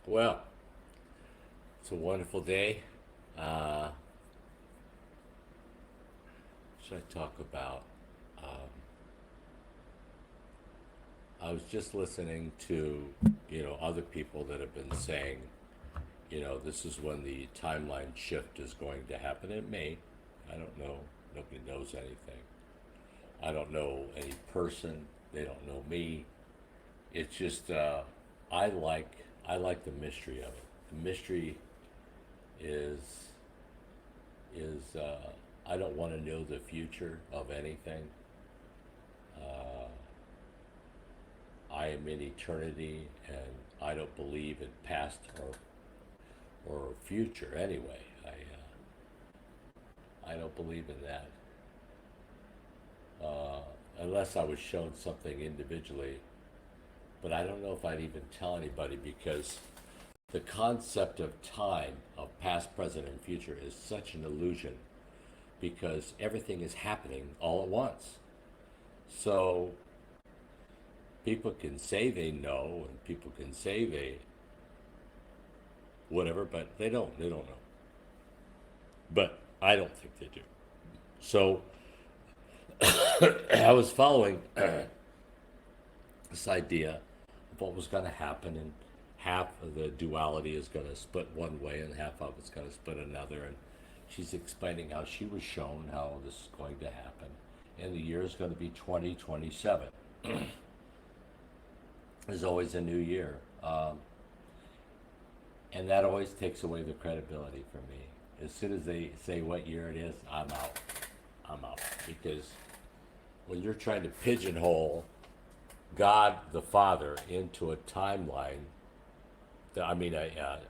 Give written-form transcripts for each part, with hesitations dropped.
Well, it's a wonderful day. Uh, should I talk about? Um, I was just listening to, other people that have been saying, this is when the timeline shift is going to happen. It may. I don't know. Nobody knows anything. I don't know any person. They don't know me. It's just I like I like the mystery of it. The mystery is is I don't want to know the future of anything. Uh, I am in eternity, and I don't believe in past or future anyway. I don't believe in that uh, unless I was shown something individually. But I don't know if I'd even tell anybody because the concept of time, of past, present, and future, is such an illusion because everything is happening all at once. So people can say they know and people can say they whatever, but they don't. They don't know. But I don't think they do. So I was following this idea of what was going to happen, and half of the duality is going to split one way, and half of it's going to split another. And she's explaining how she was shown how this is going to happen, and the year is going to be 2027. There's always a new year, and that always takes away the credibility from me. As soon as they say what year it is, I'm out. I'm out because when you're trying to pigeonhole God the Father into a timeline, I mean a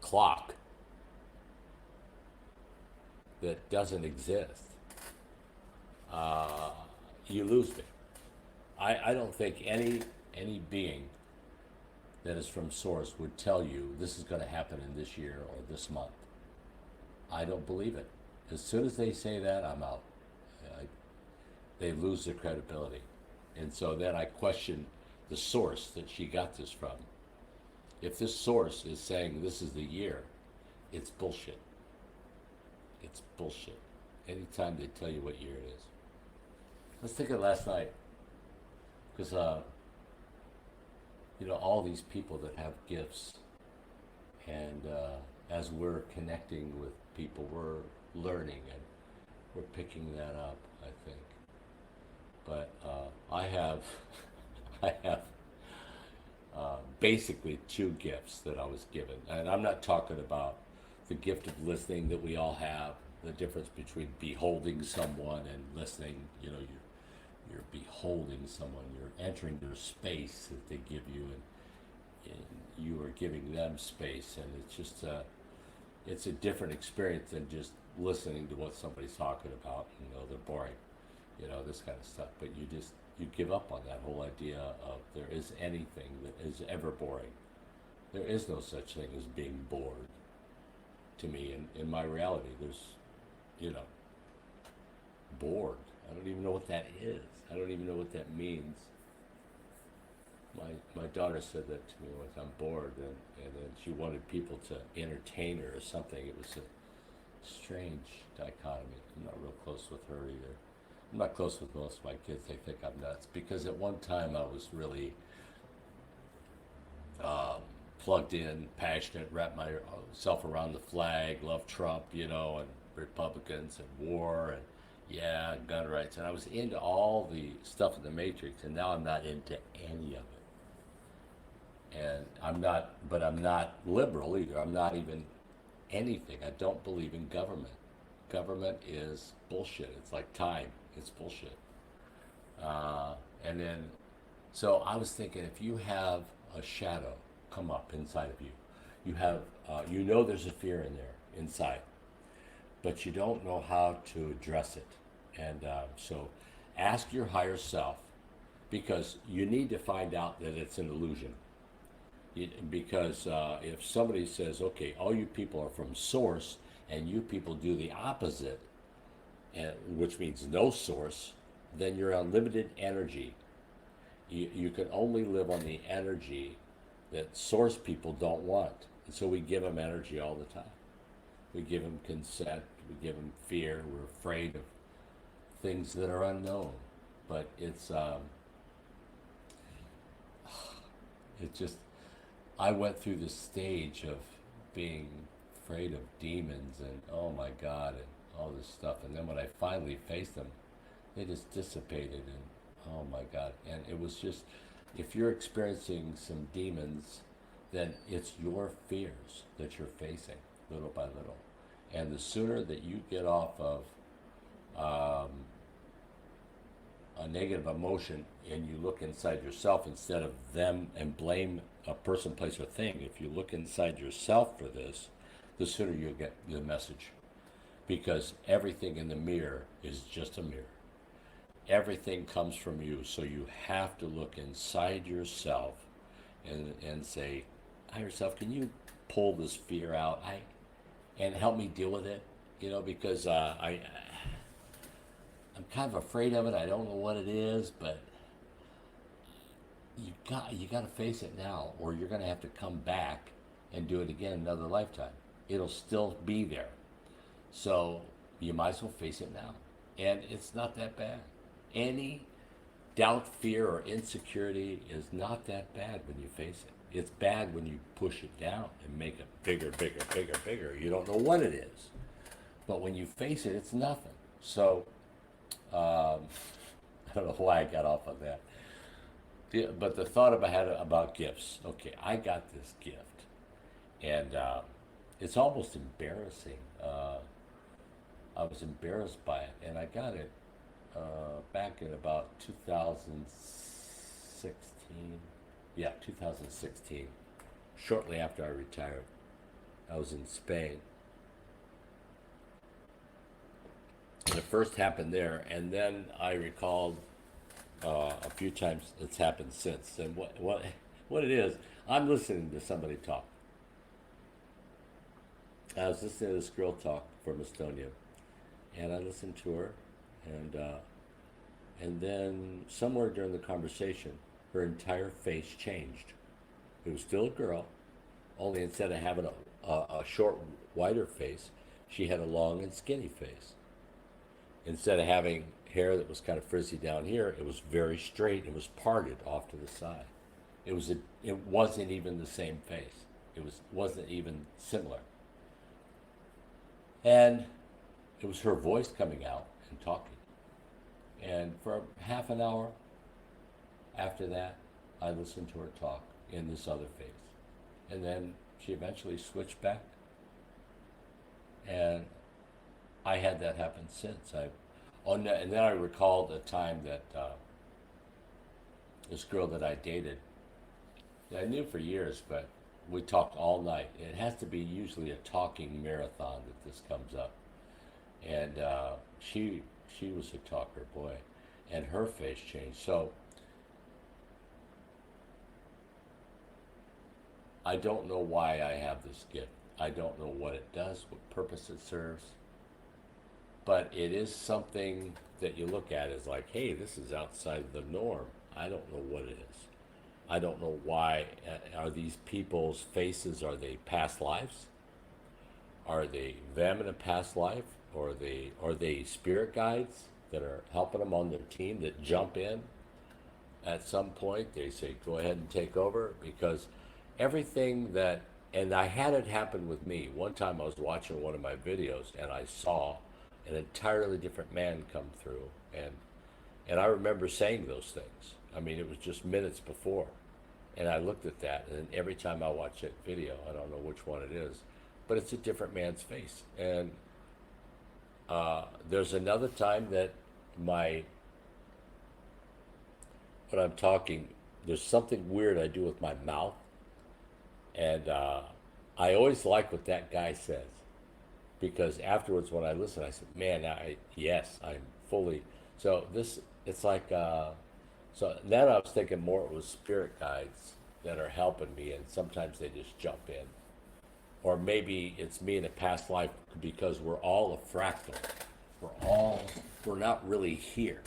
clock that doesn't exist, uh, you lose me. I don't think any being that is from source would tell you this is going to happen in this year or this month. I don't believe it. As soon as they say that, I'm out. I, they lose their credibility. And so then I question the source that she got this from. If this source is saying this is the year, it's bullshit. It's bullshit. Anytime they tell you what year it is. Let's think of last night. Because, all these people that have gifts, and as we're connecting with people, we're learning and we're picking that up, I think. But I have, I have basically two gifts that I was given, and I'm not talking about the gift of listening that we all have. The difference between beholding someone and listening, you're beholding someone, you're entering their space that they give you, and you are giving them space, and it's a different experience than just listening to what somebody's talking about. They're boring, this kind of stuff. But you give up on that whole idea of there is anything that is ever boring. There is no such thing as being bored to me. In my reality, there's, you know, bored. I don't even know what that is. I don't even know what that means. My daughter said that to me once. I'm bored, and then she wanted people to entertain her or something. It was a strange dichotomy. I'm not real close with her either. I'm not close with most of my kids. They think I'm nuts because at one time I was really plugged in, passionate, wrapped myself around the flag, loved Trump, and Republicans and war and yeah, gun rights, and I was into all the stuff in the Matrix, and now I'm not into any of it. And I'm not liberal either. I'm not even anything. I don't believe in government. Government is bullshit. It's like time. It's bullshit. And then, so I was thinking, if you have a shadow come up inside of you, you have, there's a fear in there inside, but you don't know how to address it. And so, ask your higher self, because you need to find out that it's an illusion. Because if somebody says, okay, all you people are from source, and you people do the opposite, which means no source, then you're unlimited energy. You can only live on the energy that source people don't want. And so we give them energy all the time. We give them consent, we give them fear, we're afraid of things that are unknown. But it just, I went through this stage of being afraid of demons and oh my God and all this stuff. And then when I finally faced them, they just dissipated and oh my God. And it was just, if you're experiencing some demons, then it's your fears that you're facing little by little. And the sooner that you get off of um, a negative emotion and you look inside yourself instead of them and blame a person, place, or thing, if you look inside yourself for this, the sooner you'll get the message. Because everything in the mirror is just a mirror. Everything comes from you, so you have to look inside yourself and say, higher self, can you pull this fear out and help me deal with it? You know, because I'm kind of afraid of it. I don't know what it is, but you got to face it now, or you're going to have to come back and do it again another lifetime. It'll still be there. So you might as well face it now. And it's not that bad. Any doubt, fear, or insecurity is not that bad when you face it. It's bad when you push it down and make it bigger, bigger, bigger, bigger. You don't know what it is. But when you face it, it's nothing. So I don't know why I got off on that. But the thought I had about gifts. Okay, I got this gift. And it's almost embarrassing. I was embarrassed by it. And I got it back in about 2016. Yeah, 2016. Shortly after I retired. I was in Spain. And it first happened there. And then I recalled a few times it's happened since. And what it is, I'm listening to somebody talk. I was listening to this girl talk from Estonia, and I listened to her, and then somewhere during the conversation, her entire face changed. It was still a girl, only instead of having a short, wider face, she had a long and skinny face. Instead of having hair that was kind of frizzy down here, it was very straight. It was parted off to the side. It wasn't even the same face. Wasn't even similar. And it was her voice coming out and talking. And for half an hour after that, I listened to her talk in this other face. And then she eventually switched back. And I had that happen since. And then I recalled a time that this girl that I dated, that I knew for years, but we talked all night. It has to be usually a talking marathon that this comes up. And she was a talker, boy, and her face changed. So I don't know why I have this gift. I don't know what it does, what purpose it serves. But it is something that you look at as like, hey, this is outside the norm. I don't know what it is. I don't know why. Are these people's faces, are they past lives? Are they them in a past life? Or are they spirit guides that are helping them on their team that jump in at some point? They say, go ahead and take over, because everything that, and I had it happen with me. One time I was watching one of my videos and I saw an entirely different man come through, and I remember saying those things. I mean, it was just minutes before. And I looked at that, and every time I watch that video, I don't know which one it is, but it's a different man's face. And there's another time that when I'm talking, there's something weird I do with my mouth. And I always like what that guy says. Because afterwards, when I listen, I said, man, I'm fully, so this, it's like, so then I was thinking more it was spirit guides that are helping me, and sometimes they just jump in. Or maybe it's me in a past life, because we're all a fractal. We're not really here.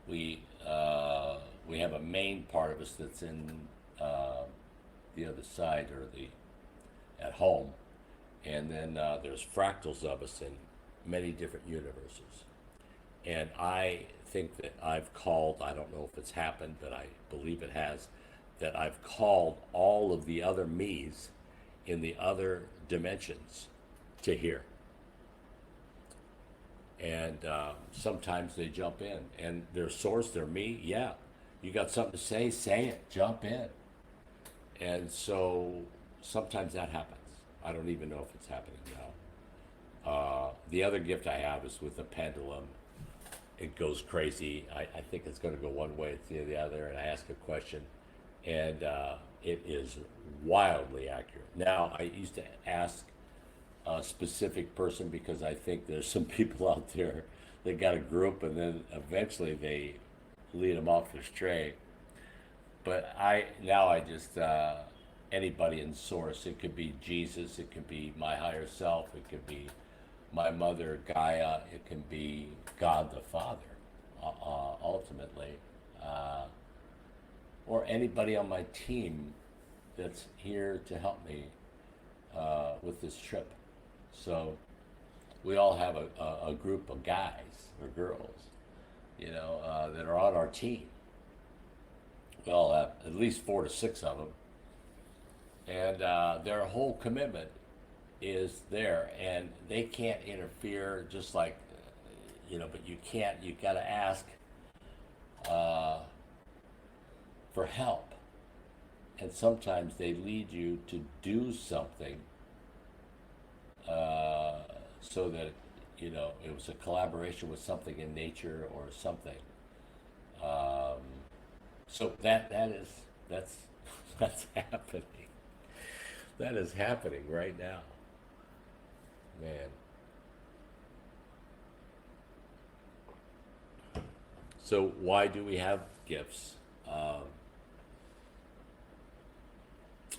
We have a main part of us that's in the other side, or the at home, and then there's fractals of us in many different universes. And I think that I've called, I don't know if it's happened, but I believe it has, that I've called all of the other me's in the other dimensions to here. And sometimes they jump in, and their source, they're me. Yeah, you got something to say it, jump in. And so sometimes that happens. I don't even know if it's happening now. The other gift I have is with the pendulum. It goes crazy. I think it's going to go one way to the other, and I ask a question, and it is wildly accurate. Now, I used to ask a specific person because I think there's some people out there that got a group, and then eventually they lead them off the straight. But I just anybody in source. It could be Jesus. It could be my higher self. It could be my mother Gaia. It can be God the Father, ultimately, or anybody on my team that's here to help me with this trip. So we all have a group of guys or girls, that are on our team. We all have at least 4 to 6 of them, and their whole commitment is there, and they can't interfere. Just like, but you can't. You got to ask for help, and sometimes they lead you to do something so that it was a collaboration with something in nature or something. Um, so that's that's happening. That is happening right now, man. So why do we have gifts?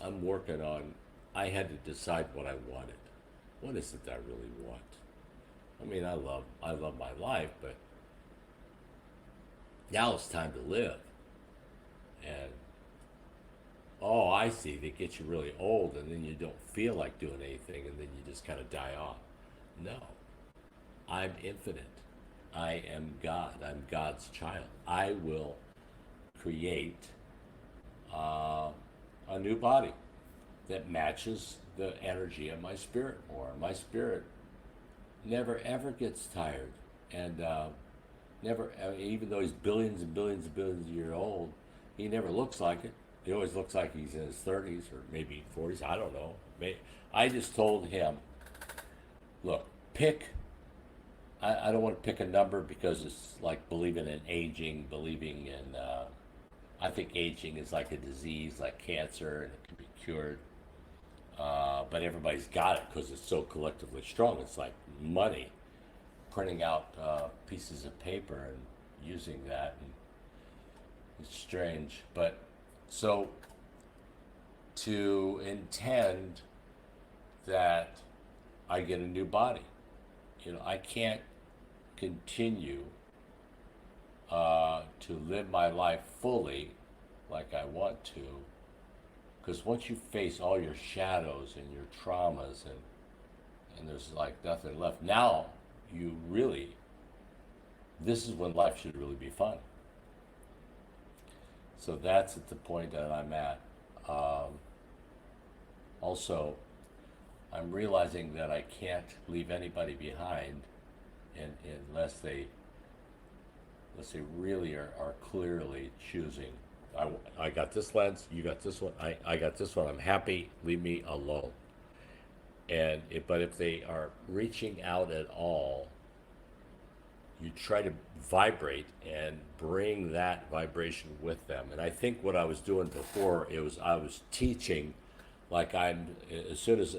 I'm working on. I had to decide what I wanted. What is it that I really want? I mean, I love my life, but now it's time to live. And oh, I see. They get you really old, and then you don't feel like doing anything, and then you just kind of die off. No, I'm infinite. I am God. I'm God's child. I will create uh, a new body that matches the energy of my spirit more. My spirit never ever gets tired, and never, I mean, even though he's billions and billions and billions of years old, he never looks like it. He always looks like he's in his 30s or maybe 40s. I don't know. I just told him, look, pick. I don't want to pick a number because it's like believing in aging, believing in. I think aging is like a disease, like cancer, and it can be cured. But everybody's got it because it's so collectively strong. It's like money, printing out pieces of paper and using that. And it's strange, but so to intend that I get a new body, I can't continue to live my life fully like I want to, because once you face all your shadows and your traumas and there's like nothing left, now you really, this is when life should really be fun. So that's at the point that I'm at. Also, I'm realizing that I can't leave anybody behind unless they really are clearly choosing. I got this lens, you got this one, I got this one, I'm happy, leave me alone. But if they are reaching out at all, you try to vibrate and bring that vibration with them. And I think what I was doing before, I was teaching, like as soon as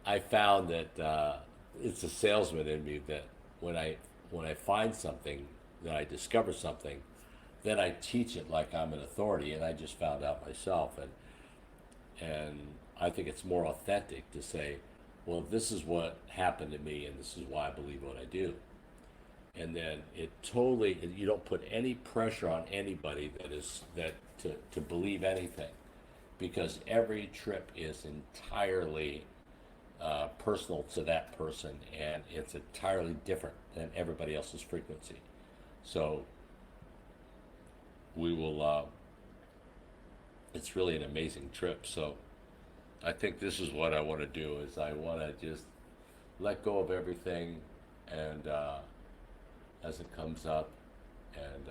I found that it's a salesman in me, that when I find something, that I discover something, then I teach it like I'm an authority, and I just found out myself, and I think it's more authentic to say, well, this is what happened to me, and this is why I believe what I do. And then you don't put any pressure on anybody to believe anything. because every trip is entirely personal to that person, and it's entirely different than everybody else's frequency. So we will. It's really an amazing trip. So I think this is what I want to do: is I want to just let go of everything, and as it comes up, and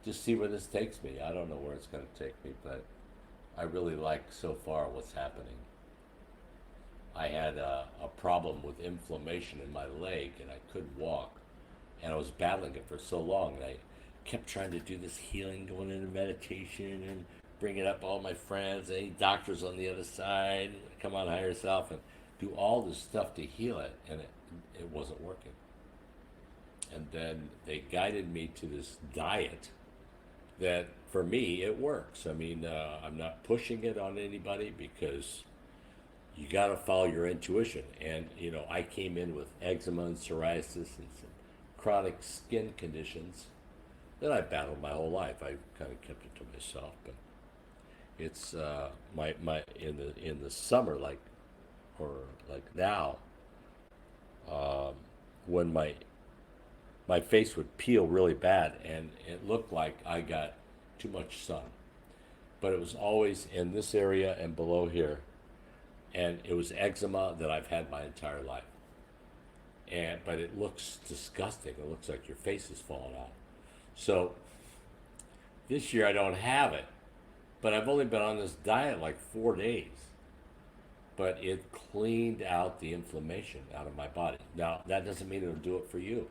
just see where this takes me. I don't know where it's going to take me, but I really like so far what's happening. I had a problem with inflammation in my leg, and I couldn't walk, and I was battling it for so long. And I kept trying to do this healing, going into meditation, and bringing up all my friends, any doctors on the other side, come on, higher self, and do all this stuff to heal it, and it wasn't working. And then they guided me to this diet that, for me, it works. I mean, I'm not pushing it on anybody, because you got to follow your intuition. And, I came in with eczema and psoriasis and some chronic skin conditions that I battled my whole life. I kind of kept it to myself, but it's my in the summer, or like now, when my face would peel really bad, and it looked like I got too much sun. But it was always in this area and below here, and it was eczema that I've had my entire life. But it looks disgusting. It looks like your face is falling off. So this year I don't have it, but I've only been on this diet like 4 days. But it cleaned out the inflammation out of my body. Now that doesn't mean it'll do it for you.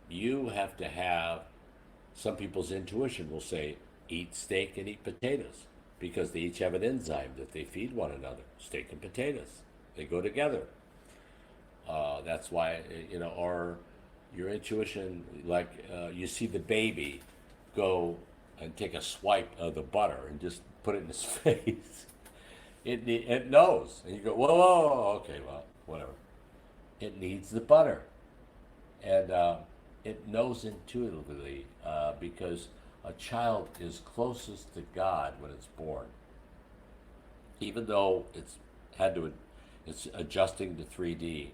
You have to have, some people's intuition will say, eat steak and eat potatoes, because they each have an enzyme that they feed one another. Steak and potatoes, they go together. That's why, or your intuition, like you see the baby go and take a swipe of the butter and just put it in his face. It knows, and you go, whoa, whoa, whoa, okay, well, whatever. It needs the butter, and it knows intuitively, because a child is closest to God when it's born, even though it's adjusting to 3D.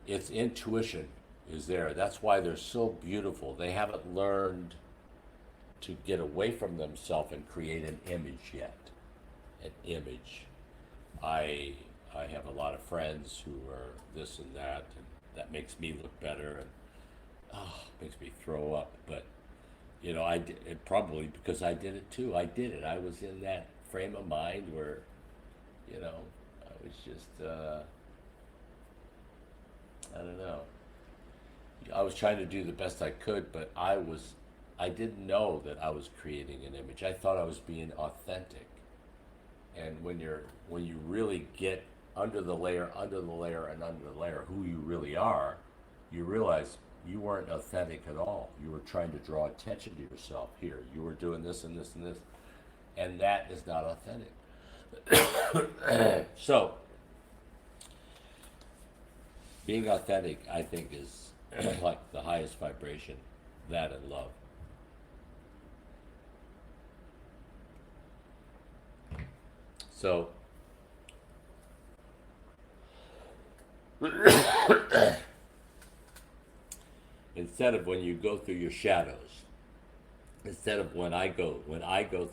Its intuition is there. That's why they're so beautiful. They haven't learned to get away from themselves and create an image yet. An image. I have a lot of friends who are this and that makes me look better, and makes me throw up. But it probably because I did it too. I did it. I was in that frame of mind where, I was just I don't know. I was trying to do the best I could, but I didn't know that I was creating an image. I thought I was being authentic. And when you really get under the layer, and under the layer, who you really are, you realize you weren't authentic at all. You were trying to draw attention to yourself. Here, you were doing this and this and this, and that is not authentic. So, being authentic, I think, is like the highest vibration, that and love. So, instead of when you go through your shadows, instead of when I go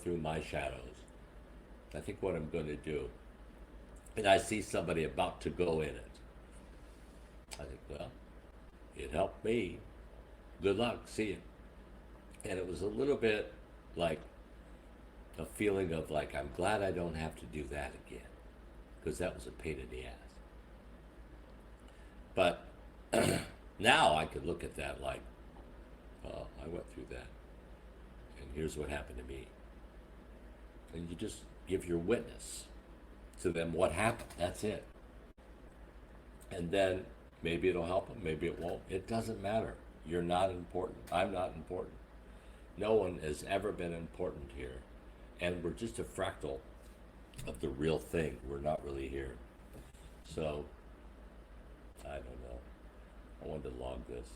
through my shadows, I think what I'm going to do, and I see somebody about to go in it, I think, well, it helped me. Good luck, see you. And it was a little bit like a feeling of like, I'm glad I don't have to do that again, because that was a pain in the ass. But now I could look at that like, well, I went through that, and here's what happened to me. And you just give your witness to them what happened. That's it. And then maybe it'll help them, maybe it won't. It doesn't matter. You're not important. I'm not important. No one has ever been important here. And we're just a fractal of the real thing. We're not really here. So, I don't know. I wanted to log this.